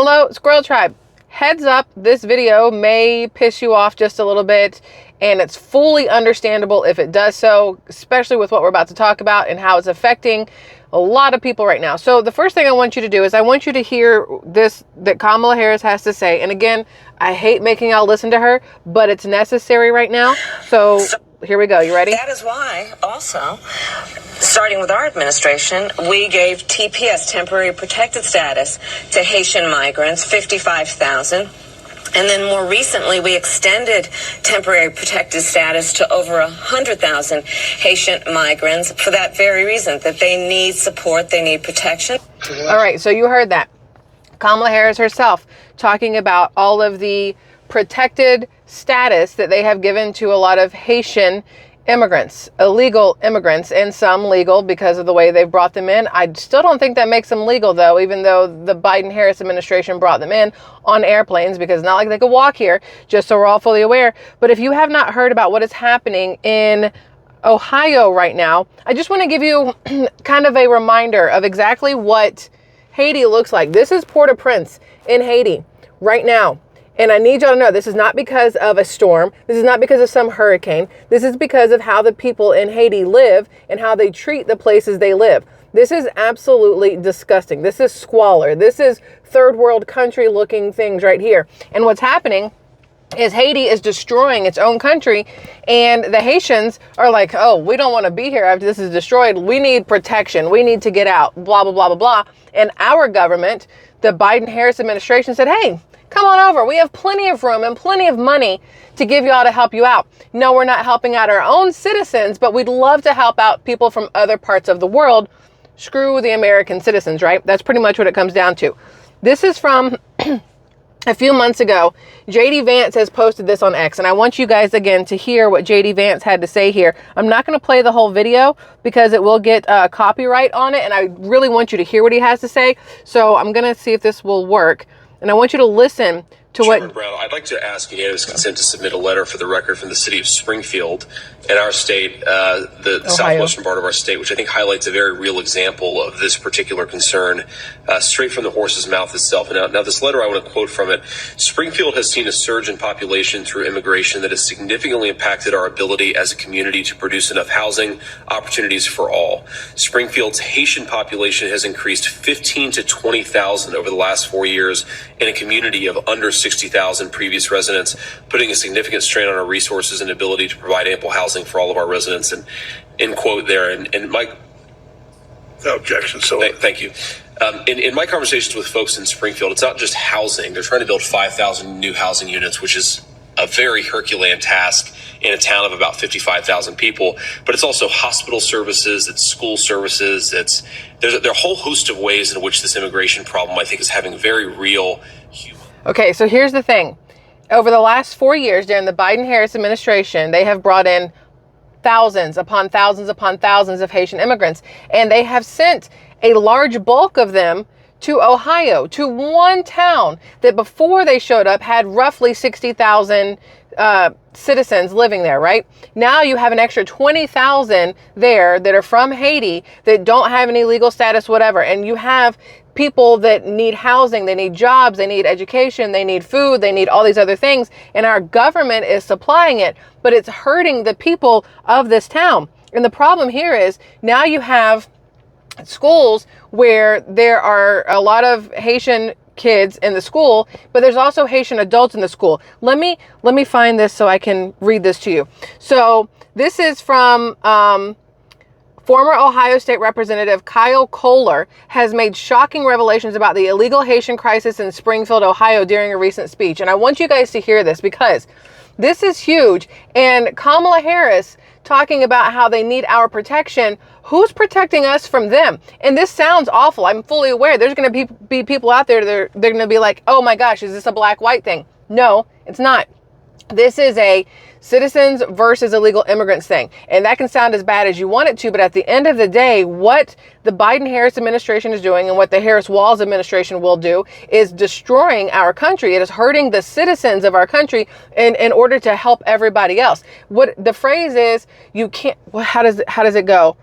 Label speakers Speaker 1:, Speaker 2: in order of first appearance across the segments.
Speaker 1: Hello, Squirrel Tribe. Heads up, this video may piss you off just a little bit, and it's fully understandable if it does so, especially with what we're about to talk about and how it's affecting a lot of people right now. So the first thing I want you to do is I want you to hear this that Kamala Harris has to say. And again, I hate making y'all listen to her, but it's necessary right now. So here we go. You ready?
Speaker 2: That is why also, starting with our administration, we gave TPS, temporary protected status, to Haitian migrants, 55,000. And then more recently, we extended temporary protected status to over 100,000 Haitian migrants for that very reason, that they need support, they need protection.
Speaker 1: All right, so you heard that. Kamala Harris herself talking about all of the protected status that they have given to a lot of Haitian immigrants, illegal immigrants, and some legal because of the way they've brought them in. I still don't think that makes them legal, though, even though the Biden-Harris administration brought them in on airplanes, because it's not like they could walk here, just so we're all fully aware. But if you have not heard about what is happening in Ohio right now, I just want to give you kind of a reminder of exactly what Haiti looks like. This is Port-au-Prince in Haiti right now. And I need y'all to know, this is not because of a storm. This is not because of some hurricane. This is because of how the people in Haiti live and how they treat the places they live. This is absolutely disgusting. This is squalor. This is third world country looking things right here. And what's happening is Haiti is destroying its own country, and the Haitians are like, oh, we don't want to be here after this is destroyed. We need protection. We need to get out, blah, blah, blah, blah, blah. And our government, the Biden-Harris administration, said, hey, come on over. We have plenty of room and plenty of money to give y'all to help you out. No, we're not helping out our own citizens, but we'd love to help out people from other parts of the world. Screw the American citizens, right? That's pretty much what it comes down to. This is from a few months ago. JD Vance has posted this on X, and I want you guys again to hear what JD Vance had to say here. I'm not going to play the whole video because it will get copyright on it, and I really want you to hear what he has to say. So I'm going to see if this will work. And I want you to listen to
Speaker 3: Chairman Brown, I'd like to ask unanimous consent to submit a letter for the record from the city of Springfield in our state, the southwestern part of our state, which I think highlights a very real example of this particular concern, straight from the horse's mouth itself. Now, this letter, I want to quote from it. Springfield has seen a surge in population through immigration that has significantly impacted our ability as a community to produce enough housing opportunities for all. Springfield's Haitian population has increased 15 to 20,000 over the last 4 years in a community of under 60,000 previous residents, putting a significant strain on our resources and ability to provide ample housing for all of our residents. And end quote there. And Mike,
Speaker 4: no objection. So
Speaker 3: thank you. In my conversations with folks in Springfield, it's not just housing. They're trying to build 5,000 new housing units, which is a very Herculean task in a town of about 55,000 people. But it's also hospital services, it's school services, there are a whole host of ways in which this immigration problem, I think, is having very real human.
Speaker 1: Okay, so here's the thing. Over the last 4 years during the Biden-Harris administration, they have brought in thousands upon thousands upon thousands of Haitian immigrants. And they have sent a large bulk of them to Ohio, to one town that before they showed up had roughly 60,000 citizens living there, right? Now you have an extra 20,000 there that are from Haiti that don't have any legal status, whatever. And you have people that need housing, they need jobs, they need education, they need food, they need all these other things. And our government is supplying it, but it's hurting the people of this town. And the problem here is now you have schools where there are a lot of Haitian kids in the school, but there's also Haitian adults in the school. Let me find this so I can read this to you. So this is from former Ohio State Representative Kyle Kohler has made shocking revelations about the illegal Haitian crisis in Springfield, Ohio during a recent speech. And I want you guys to hear this because this is huge. And Kamala Harris talking about how they need our protection. Who's protecting us from them? And this sounds awful. I'm fully aware there's going to be people out there that they're going to be like, oh my gosh, is this a black-white thing? No, it's not. This is a citizens versus illegal immigrants thing. And that can sound as bad as you want it to, but at the end of the day, what the Biden-Harris administration is doing and what the Harris-Walz administration will do is destroying our country. It is hurting the citizens of our country in order to help everybody else. What the phrase is, you can't, how does it go?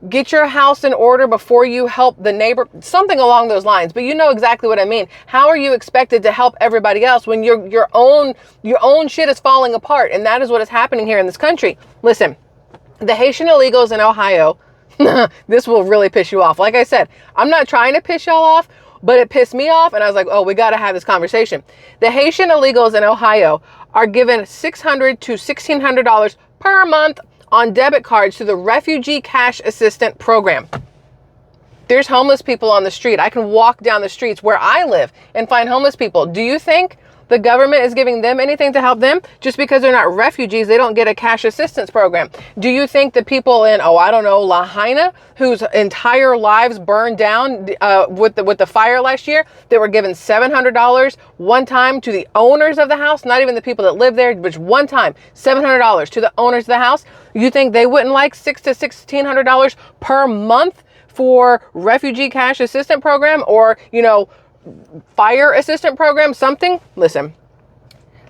Speaker 1: get your house in order before you help the neighbor, something along those lines. But you know exactly what I mean. How are you expected to help everybody else when your own shit is falling apart? And that is what is happening here in this country. Listen, the Haitian illegals in Ohio, this will really piss you off. Like I said, I'm not trying to piss y'all off, but it pissed me off. And I was like, oh, we got to have this conversation. The Haitian illegals in Ohio are given $600 to $1,600 per month on debit cards through the Refugee Cash Assistant Program. There's homeless people on the street. I can walk down the streets where I live and find homeless people. Do you think the government is giving them anything to help them? Just because they're not refugees, they don't get a cash assistance program. Do you think the people in, Lahaina, whose entire lives burned down with the fire last year, that were given $700 one time to the owners of the house, not even the people that live there, but one time, $700 to the owners of the house, you think they wouldn't like $600 to $1,600 per month for refugee cash assistant program, or, fire assistant program, something? Listen,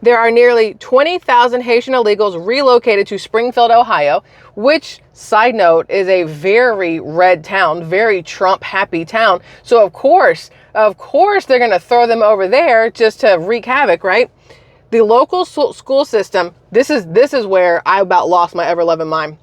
Speaker 1: there are nearly 20,000 Haitian illegals relocated to Springfield, Ohio, which, side note, is a very red town, very Trump happy town. So of course, they're going to throw them over there just to wreak havoc, right? The local school system, this is where I about lost my ever-loving mind.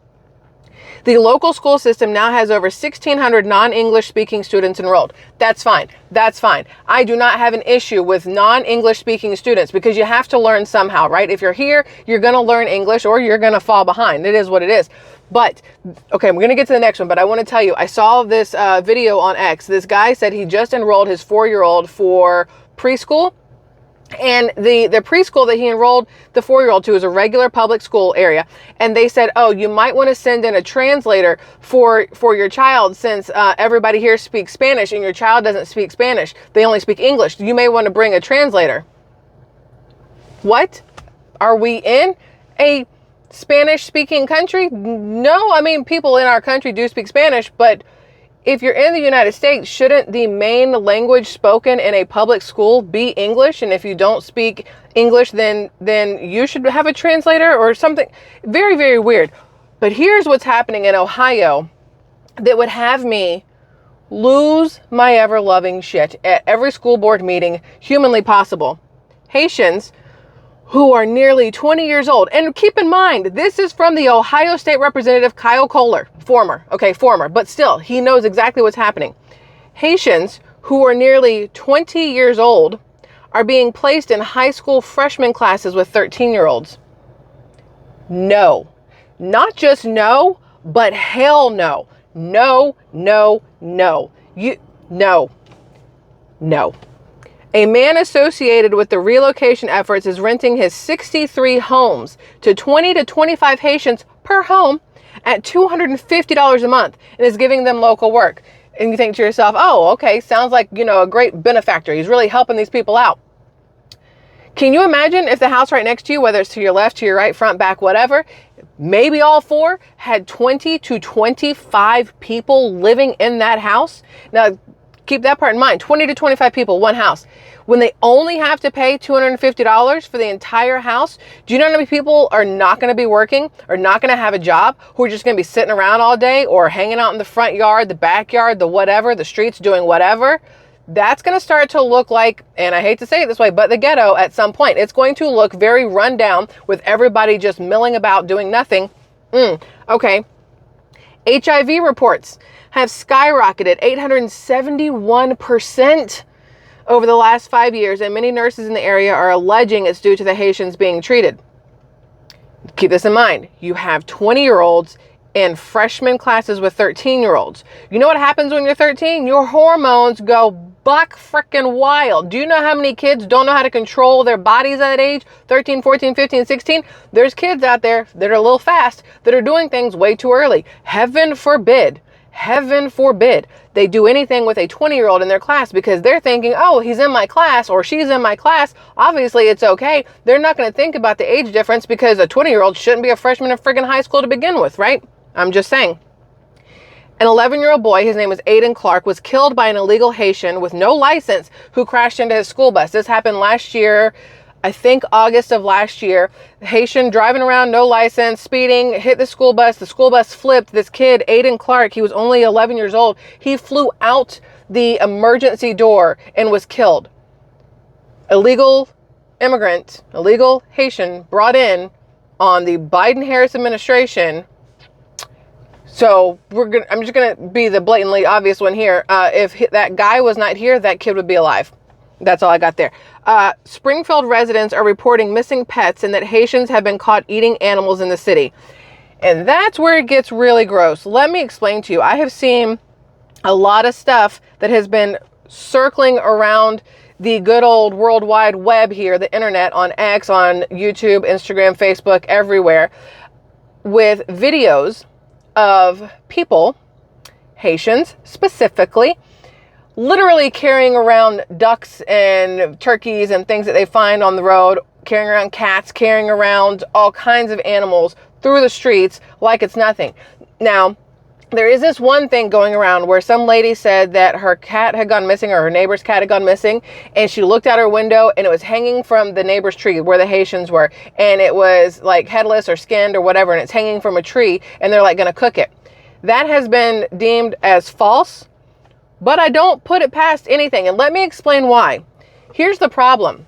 Speaker 1: The local school system now has over 1,600 non-English speaking students enrolled. That's fine. That's fine. I do not have an issue with non-English speaking students, because you have to learn somehow, right? If you're here, you're going to learn English or you're going to fall behind. It is what it is. But, okay, we're going to get to the next one, but I want to tell you, I saw this video on X. This guy said he just enrolled his 4-year-old for preschool. And the preschool that he enrolled the 4-year-old to is a regular public school area. And they said, oh, you might want to send in a translator for your child, since everybody here speaks Spanish and your child doesn't speak Spanish. They only speak English. You may want to bring a translator. What? Are we in a Spanish speaking country? No, I mean, people in our country do speak Spanish, but if you're in the United States, shouldn't the main language spoken in a public school be English? And if you don't speak English, then you should have a translator or something. Very, very weird. But here's what's happening in Ohio that would have me lose my ever-loving shit at every school board meeting humanly possible. Haitians who are nearly 20 years old. And keep in mind, this is from the Ohio State Representative Kyle Kohler, former, but still, he knows exactly what's happening. Haitians who are nearly 20 years old are being placed in high school freshman classes with 13-year-olds. No. Not just no, but hell no. No, no, no. No. A man associated with the relocation efforts is renting his 63 homes to 20 to 25 Haitians per home at $250 a month, and is giving them local work. And you think to yourself, oh, okay, sounds like, a great benefactor. He's really helping these people out. Can you imagine if the house right next to you, whether it's to your left, to your right, front, back, whatever, maybe all 4, had 20 to 25 people living in that house? Now, keep that part in mind. 20 to 25 people, one house. When they only have to pay $250 for the entire house, do you know how many people are not going to be working or not going to have a job, who are just going to be sitting around all day or hanging out in the front yard, the backyard, the whatever, the streets, doing whatever? That's going to start to look like, and I hate to say it this way, but the ghetto at some point. It's going to look very run down with everybody just milling about doing nothing. Okay. HIV reports have skyrocketed 871% over the last 5 years, and many nurses in the area are alleging it's due to the Haitians being treated. Keep this in mind. You have 20-year-olds in freshman classes with 13-year-olds. You know what happens when you're 13? Your hormones go buck frickin' wild. Do you know how many kids don't know how to control their bodies at that age? 13, 14, 15, 16? There's kids out there that are a little fast that are doing things way too early. Heaven forbid they do anything with a 20-year-old in their class, because they're thinking, oh, he's in my class or she's in my class, obviously it's okay. They're not going to think about the age difference, because a 20-year-old shouldn't be a freshman in friggin' high school to begin with, right? I'm just saying. An 11-year-old boy, his name was Aiden Clark, was killed by an illegal Haitian with no license who crashed into his school bus. This happened last year, I think August of last year, Haitian driving around, no license, speeding, hit the school bus. The school bus flipped. This kid, Aiden Clark, he was only 11 years old. He flew out the emergency door and was killed. Illegal immigrant, illegal Haitian brought in on the Biden-Harris administration. So I'm just going to be the blatantly obvious one here. If that guy was not here, that kid would be alive. That's all I got there. Springfield residents are reporting missing pets and that Haitians have been caught eating animals in the city. And that's where it gets really gross. Let me explain to you. I have seen a lot of stuff that has been circling around the good old World Wide Web here, the internet, on X, on YouTube, Instagram, Facebook, everywhere, with videos of people, Haitians specifically, literally carrying around ducks and turkeys and things that they find on the road, carrying around cats, carrying around all kinds of animals through the streets like it's nothing. Now, there is this one thing going around where some lady said that her cat had gone missing, or her neighbor's cat had gone missing, and she looked out her window and it was hanging from the neighbor's tree where the Haitians were, and it was like headless or skinned or whatever, and it's hanging from a tree, and they're like going to cook it. That has been deemed as false, but I don't put it past anything, and let me explain why. Here's the problem.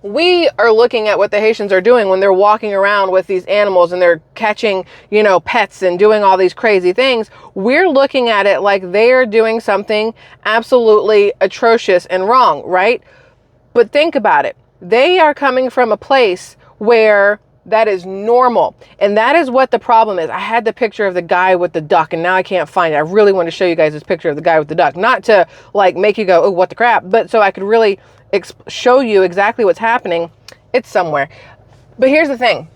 Speaker 1: We are looking at what the Haitians are doing when they're walking around with these animals and they're catching, pets and doing all these crazy things. We're looking at it like they are doing something absolutely atrocious and wrong, right? But think about it. They are coming from a place where that is normal. And that is what the problem is. I had the picture of the guy with the duck and now I can't find it. I really want to show you guys this picture of the guy with the duck. Not to make you go, oh, what the crap, but so I could really show you exactly what's happening. It's somewhere. But here's the thing.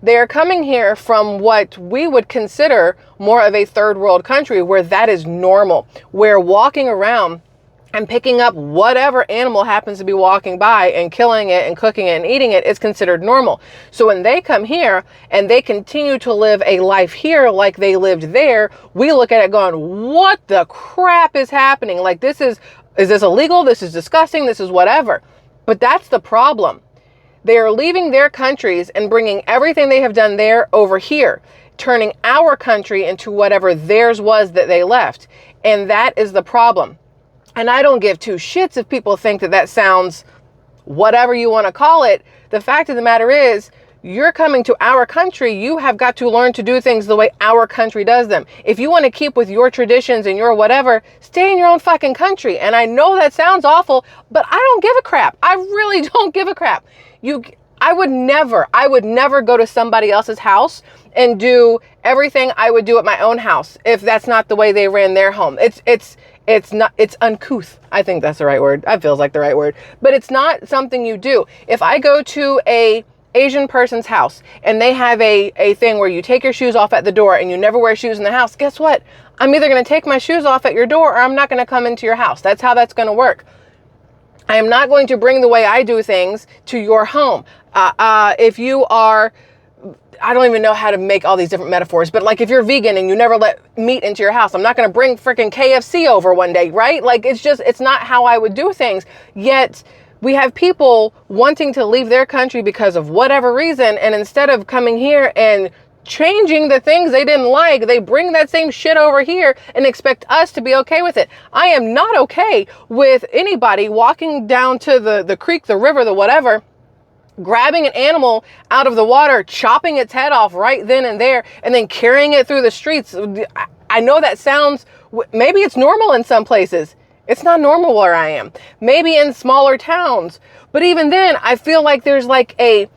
Speaker 1: They're coming here from what we would consider more of a third world country where that is normal, where walking around and picking up whatever animal happens to be walking by and killing it and cooking it and eating it is considered normal. So when they come here and they continue to live a life here like they lived there, we look at it going, what the crap is happening? Like, is this illegal? This is disgusting. This is whatever. But that's the problem. They are leaving their countries and bringing everything they have done there over here, turning our country into whatever theirs was that they left. And that is the problem. And I don't give two shits if people think that sounds whatever you want to call it. The fact of the matter is, you're coming to our country. You have got to learn to do things the way our country does them. If you want to keep with your traditions and your whatever, stay in your own fucking country. And I know that sounds awful, but I don't give a crap. I really don't give a crap. I would never go to somebody else's house and do everything I would do at my own house if that's not the way they ran their home. It's uncouth. I think that's the right word. That feels like the right word. But it's not something you do. If I go to a Asian person's house and they have a thing where you take your shoes off at the door and you never wear shoes in the house, guess what? I'm either going to take my shoes off at your door or I'm not going to come into your house. That's how that's going to work. I am not going to bring the way I do things to your home. If you are, I don't even know how to make all these different metaphors, but like if you're vegan and you never let meat into your house, I'm not going to bring freaking KFC over one day, right? Like it's not how I would do things. Yet we have people wanting to leave their country because of whatever reason. And instead of coming here and changing the things they didn't like, they bring that same shit over here and expect us to be okay with it. I am not okay with anybody walking down to the creek, the river, the whatever, grabbing an animal out of the water, chopping its head off right then and there, and then carrying it through the streets. I know that sounds, maybe it's normal in some places. It's not normal where I am. Maybe in smaller towns. But even then, I feel like there's like a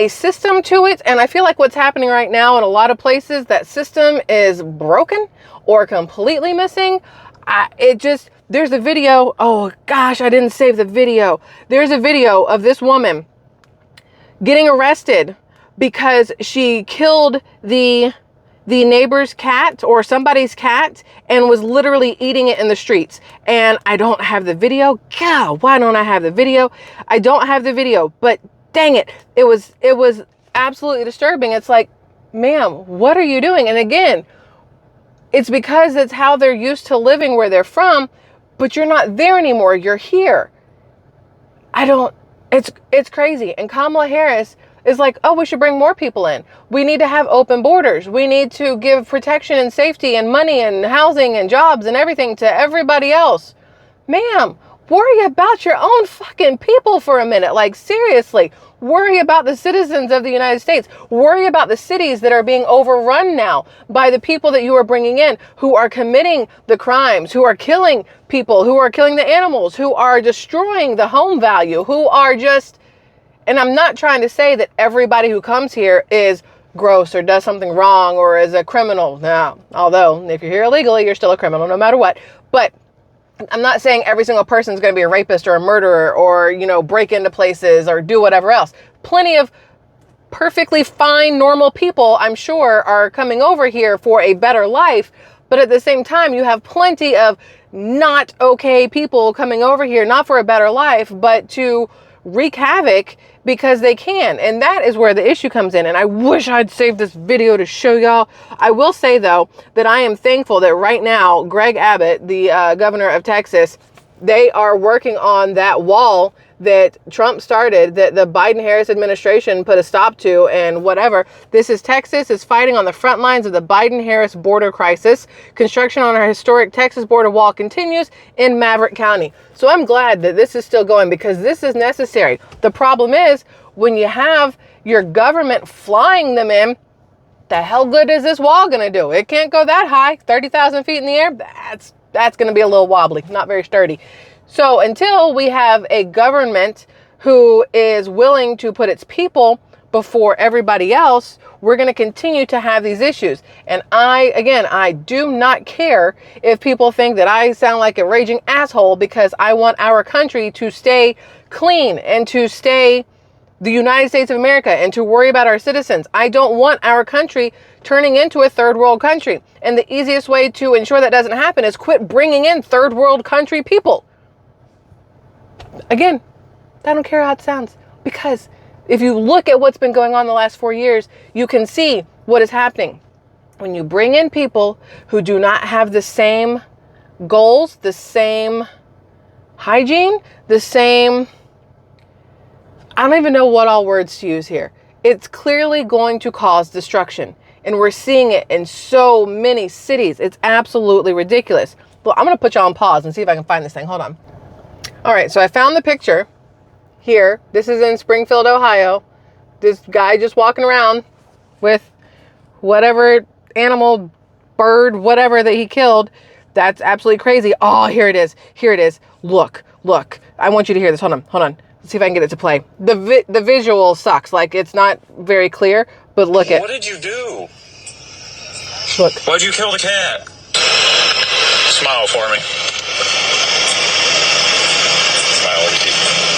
Speaker 1: system to it. And I feel like what's happening right now in a lot of places, that system is broken or completely missing. There's a video. Oh gosh, I didn't save the video. There's a video of this woman getting arrested because she killed the neighbor's cat or somebody's cat and was literally eating it in the streets. And I don't have the video. God, why don't I have the video? I don't have the video, but dang it. It was absolutely disturbing. It's like, ma'am, what are you doing? And again, it's because it's how they're used to living where they're from, but you're not there anymore. You're here. It's crazy. And Kamala Harris is like, oh, we should bring more people in. We need to have open borders. We need to give protection and safety and money and housing and jobs and everything to everybody else. Ma'am, worry about your own fucking people for a minute. Like, seriously, worry about the citizens of the United States. Worry about the cities that are being overrun now by the people that you are bringing in, who are committing the crimes, who are killing people, who are killing the animals, who are destroying the home value, who are just, and I'm not trying to say that everybody who comes here is gross or does something wrong or is a criminal. No, although if you're here illegally, you're still a criminal no matter what. But I'm not saying every single person is going to be a rapist or a murderer or, you know, break into places or do whatever else. Plenty of perfectly fine, normal people, I'm sure, are coming over here for a better life. But at the same time, you have plenty of not okay people coming over here, not for a better life, but to wreak havoc because they can. And that is where the issue comes in. And I wish I'd saved this video to show y'all. I will say, though, that I am thankful that right now, Greg Abbott, the governor of Texas, they are working on that wall that Trump started, that the Biden-Harris administration put a stop to and whatever. This is Texas is fighting on the front lines of the Biden-Harris border crisis. Construction on our historic Texas border wall continues in Maverick County. So I'm glad that this is still going because this is necessary. The problem is when you have your government flying them in, the hell good is this wall going to do? It can't go that high, 30,000 feet in the air. That's going to be a little wobbly, not very sturdy. So until we have a government who is willing to put its people before everybody else, we're going to continue to have these issues. And I do not care if people think that I sound like a raging asshole because I want our country to stay clean and to stay the United States of America and to worry about our citizens. I don't want our country turning into a third world country. And the easiest way to ensure that doesn't happen is quit bringing in third world country people. Again, I don't care how it sounds, because if you look at what's been going on the last 4 years, you can see what is happening. When you bring in people who do not have the same goals, the same hygiene, the same, I don't even know what all words to use here. It's clearly going to cause destruction. And we're seeing it in so many cities. It's absolutely ridiculous. Well, I'm going to put you on pause and see if I can find this thing. Hold on. All right, so I found the picture here. This is in Springfield, Ohio. This guy just walking around with whatever animal, bird, whatever that he killed. That's absolutely crazy. Oh, here it is. Here it is. Look. I want you to hear this. Hold on. Let's see if I can get it to play. The visual sucks. Like, it's not very clear, but look at.
Speaker 5: What did you do?
Speaker 1: Look.
Speaker 5: Why'd you kill the cat? Smile for me.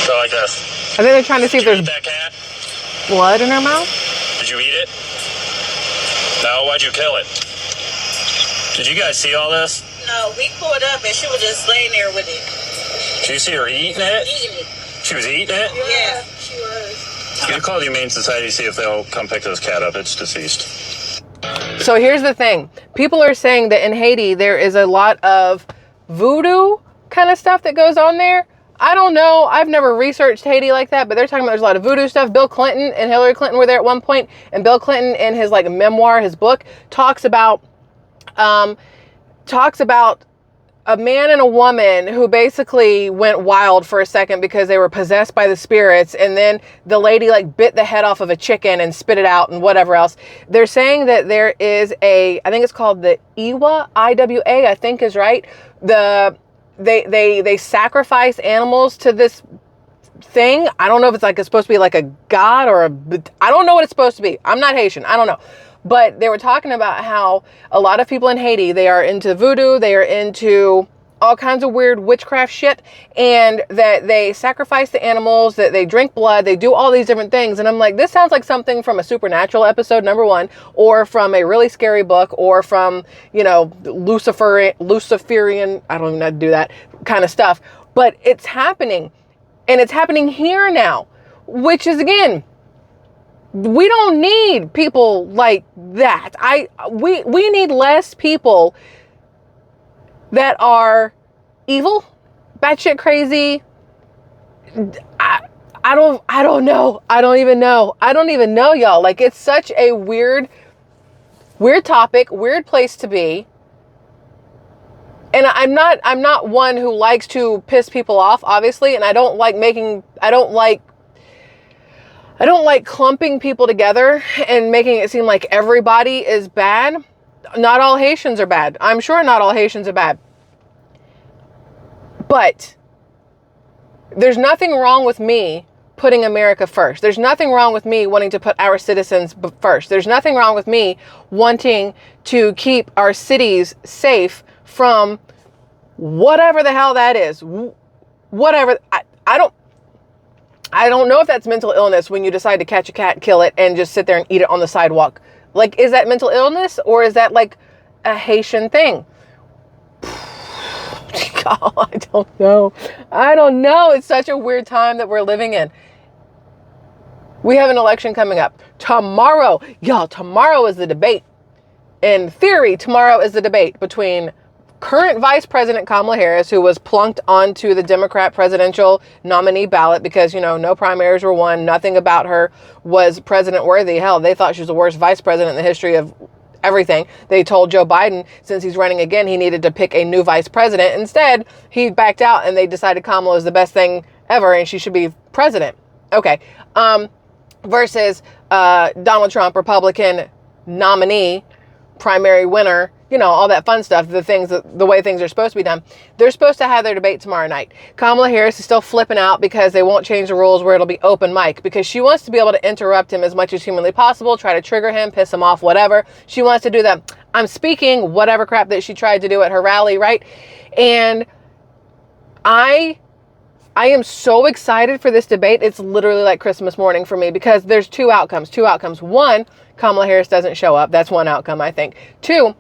Speaker 5: Go like this.
Speaker 1: I think they're trying to see if there's
Speaker 5: that cat?
Speaker 1: blood in her mouth.
Speaker 5: Did you eat it? No, why'd you kill it? Did you guys see all this?
Speaker 6: No, we pulled up and she was just laying there with it.
Speaker 5: Did you see her eating it?
Speaker 6: Eating it.
Speaker 5: She was eating it?
Speaker 6: Yeah, she was.
Speaker 5: You call the Humane Society, see if they'll come pick this cat up. It's deceased.
Speaker 1: So here's the thing. People are saying that in Haiti, there is a lot of voodoo kind of stuff that goes on there. I don't know. I've never researched Haiti like that, but they're talking about there's a lot of voodoo stuff. Bill Clinton and Hillary Clinton were there at one point, and Bill Clinton in his like memoir, his book, talks about a man and a woman who basically went wild for a second because they were possessed by the spirits, and then the lady like bit the head off of a chicken and spit it out and whatever else. They're saying that there is I think it's called the Iwa, I-W-A, I think is right. They sacrifice animals to this thing. I don't know if it's supposed to be like a god or I don't know what it's supposed to be. I'm not Haitian. I don't know. But they were talking about how a lot of people in Haiti, they are into voodoo. They are into all kinds of weird witchcraft shit, and that they sacrifice the animals, that they drink blood, they do all these different things. And I'm like, this sounds like something from a Supernatural episode, number one, or from a really scary book, or from, Luciferian, I don't even know how to do that kind of stuff. But it's happening, and it's happening here now, which is, again, we don't need people like that. We need less people that are evil, batshit crazy. I I don't know. I don't even know, y'all. Like, it's such a weird topic, weird place to be. And I'm not one who likes to piss people off, obviously, and I don't like clumping people together and making it seem like everybody is bad. Not all Haitians are bad. I'm sure not all Haitians are bad. But there's nothing wrong with me putting America first. There's nothing wrong with me wanting to put our citizens first. There's nothing wrong with me wanting to keep our cities safe from whatever the hell that is. Whatever. I don't know if that's mental illness when you decide to catch a cat, kill it, and just sit there and eat it on the sidewalk. Like, is that mental illness, or is that like a Haitian thing? God, I don't know. It's such a weird time that we're living in. We have an election coming up tomorrow. Y'all, tomorrow is the debate. In theory, tomorrow is the debate between current Vice President Kamala Harris, who was plunked onto the Democrat presidential nominee ballot because, no primaries were won. Nothing about her was president worthy. Hell, they thought she was the worst vice president in the history of everything. They told Joe Biden, since he's running again, he needed to pick a new vice president. Instead, he backed out and they decided Kamala is the best thing ever and she should be president. Okay. Versus Donald Trump, Republican nominee, primary winner, all that fun stuff, the way things are supposed to be done. They're supposed to have their debate tomorrow night. Kamala Harris is still flipping out because they won't change the rules where it'll be open mic, because she wants to be able to interrupt him as much as humanly possible, try to trigger him, piss him off, whatever. She wants to do that I'm speaking, whatever crap that she tried to do at her rally, right? And I am so excited for this debate. It's literally like Christmas morning for me, because there's two outcomes. One, Kamala Harris doesn't show up. That's one outcome, I think. Two,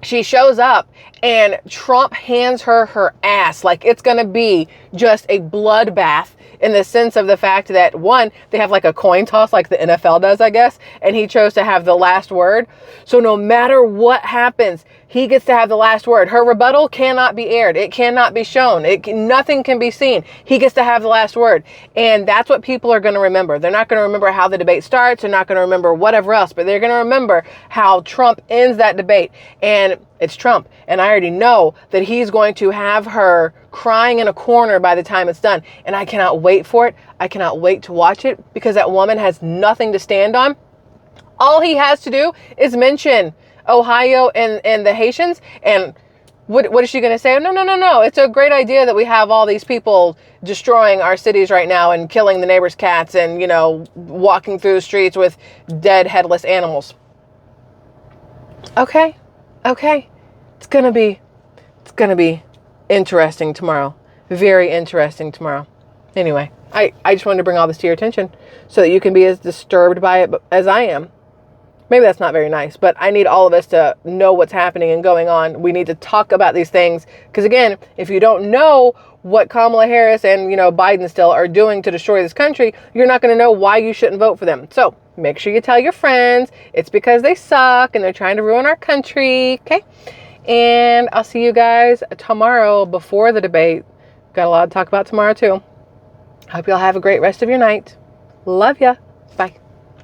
Speaker 1: she shows up and Trump hands her ass. Like, it's going to be just a bloodbath, in the sense of the fact that, one, they have like a coin toss like the NFL does, I guess, and he chose to have the last word. So no matter what happens, he gets to have the last word. Her rebuttal cannot be aired. It cannot be shown. Nothing can be seen. He gets to have the last word. And that's what people are going to remember. They're not going to remember how the debate starts. They're not going to remember whatever else, but they're going to remember how Trump ends that debate. And it's Trump. And I already know that he's going to have her crying in a corner by the time it's done. And I cannot wait for it. I cannot wait to watch it, because that woman has nothing to stand on. All he has to do is mention Ohio and the Haitians, and what is she going to say? No. It's a great idea that we have all these people destroying our cities right now and killing the neighbors' cats and, walking through the streets with dead, headless animals. Okay. It's going to be interesting tomorrow. Very interesting tomorrow. Anyway, I just wanted to bring all this to your attention so that you can be as disturbed by it as I am. Maybe that's not very nice, but I need all of us to know what's happening and going on. We need to talk about these things, because again, if you don't know what Kamala Harris and, Biden still are doing to destroy this country, you're not going to know why you shouldn't vote for them. So make sure you tell your friends it's because they suck and they're trying to ruin our country. Okay. And I'll see you guys tomorrow before the debate. Got a lot to talk about tomorrow too. Hope y'all have a great rest of your night. Love ya. Bye.